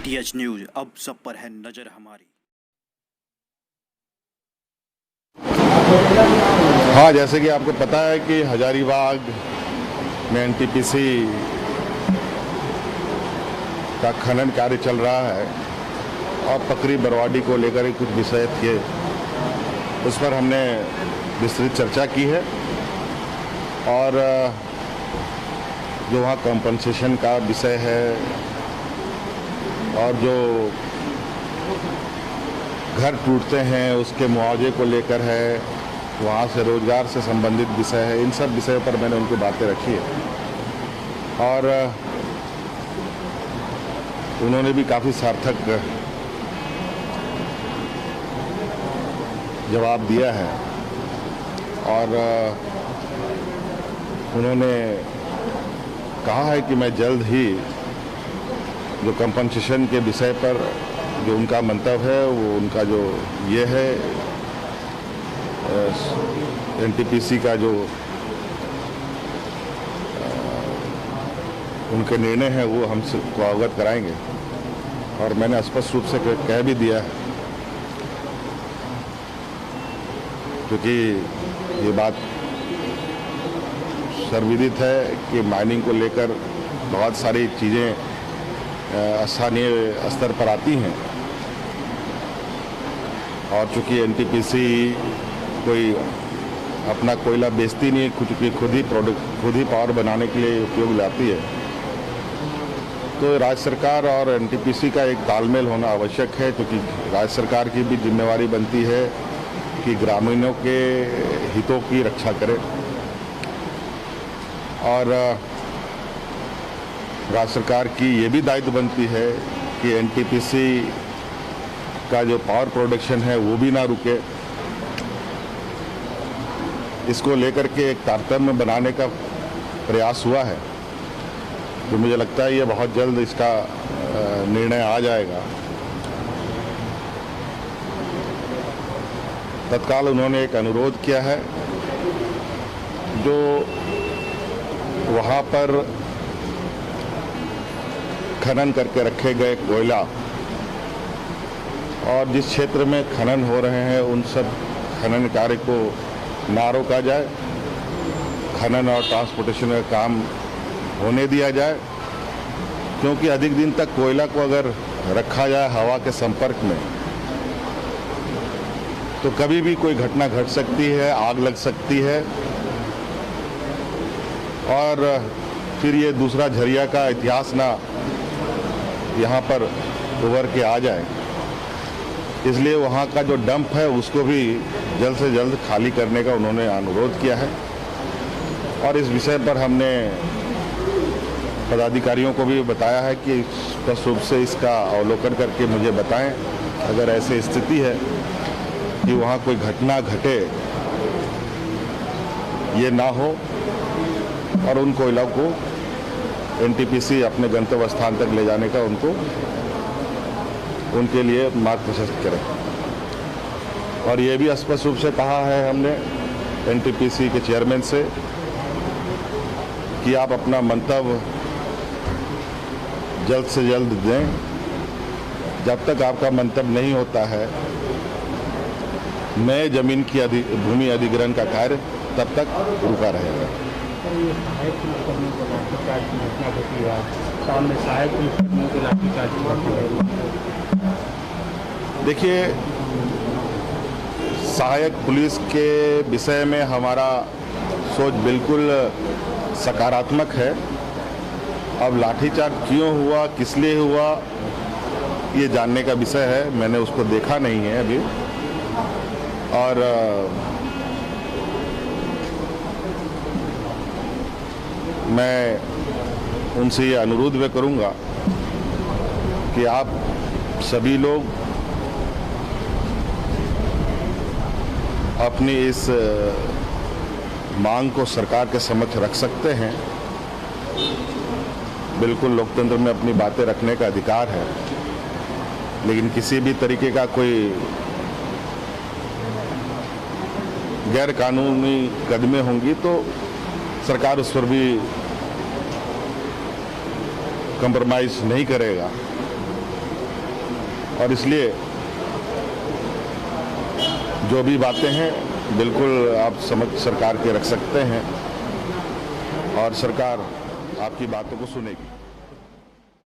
DTH news, अब सब पर है नजर हमारी। हाँ, जैसे कि आपको पता है कि हजारीबाग में एनटीपीसी का खनन कार्य चल रहा है और पकड़ी बरवाडी को लेकर ही कुछ विषय थे, उस पर हमने विस्तृत चर्चा की है। और जो वहाँ कॉम्पनसेशन का विषय है और जो घर टूटते हैं उसके मुआवजे को लेकर है, वहाँ से रोजगार से संबंधित विषय है, इन सब विषयों पर मैंने उनकी बातें रखी है और उन्होंने भी काफ़ी सार्थक जवाब दिया है। और उन्होंने कहा है कि मैं जल्द ही जो कंपनसेशन के विषय पर जो उनका मंतव्य है, वो उनका जो ये है एनटीपीसी का जो उनके निर्णय है वो हम सबको अवगत कराएंगे। और मैंने स्पष्ट रूप से कह भी दिया है, क्योंकि ये बात सर्वविदित है कि माइनिंग को लेकर बहुत सारी चीज़ें स्थानीय स्तर पर आती हैं और चूँकि एनटीपीसी कोई अपना कोयला बेचती नहीं है, खुद ही पावर बनाने के लिए उपयोग लाती है, तो राज्य सरकार और एनटीपीसी का एक तालमेल होना आवश्यक है, क्योंकि राज्य सरकार की भी जिम्मेवारी बनती है कि ग्रामीणों के हितों की रक्षा करे और राज्य सरकार की ये भी दायित्व बनती है कि एनटीपीसी का जो पावर प्रोडक्शन है वो भी ना रुके। इसको लेकर के एक तारतम्य बनाने का प्रयास हुआ है, तो मुझे लगता है ये बहुत जल्द इसका निर्णय आ जाएगा। तत्काल उन्होंने एक अनुरोध किया है, जो वहाँ पर खनन करके रखे गए कोयला और जिस क्षेत्र में खनन हो रहे हैं उन सब खनन कार्य को ना रोका जाए, खनन और ट्रांसपोर्टेशन का काम होने दिया जाए, क्योंकि अधिक दिन तक कोयला को अगर रखा जाए हवा के संपर्क में तो कभी भी कोई घटना घट सकती है, आग लग सकती है और फिर ये दूसरा झरिया का इतिहास ना यहाँ पर उभर के आ जाए। इसलिए वहाँ का जो डंप है उसको भी जल्द से जल्द खाली करने का उन्होंने अनुरोध किया है और इस विषय पर हमने पदाधिकारियों को भी बताया है कि स्पष्ट रूप से इसका अवलोकन करके मुझे बताएं अगर ऐसी स्थिति है कि वहाँ कोई घटना घटे, ये ना हो और उन कोयला को एनटीपीसी अपने गंतव्य स्थान तक ले जाने का उनके लिए मार्ग प्रशस्त करें। और ये भी स्पष्ट रूप से कहा है हमने एनटीपीसी के चेयरमैन से कि आप अपना मंतव्य जल्द से जल्द दें। जब तक आपका मंतव्य नहीं होता है नए जमीन की भूमि अधिग्रहण का कार्य तब तक रुका रहेगा। देखिए, सहायक पुलिस के विषय में हमारा सोच बिल्कुल सकारात्मक है। अब लाठीचार्ज क्यों हुआ, किस लिए हुआ, ये जानने का विषय है। मैंने उसको देखा नहीं है अभी और मैं उनसे ये अनुरोध भी करूंगा कि आप सभी लोग अपनी इस मांग को सरकार के समक्ष रख सकते हैं। बिल्कुल लोकतंत्र में अपनी बातें रखने का अधिकार है, लेकिन किसी भी तरीके का कोई गैर कानूनी कदमें होंगी तो सरकार उस पर भी कंप्रोमाइज़ नहीं करेगा। और इसलिए जो भी बातें हैं बिल्कुल आप समझ सरकार के रख सकते हैं और सरकार आपकी बातों को सुनेगी।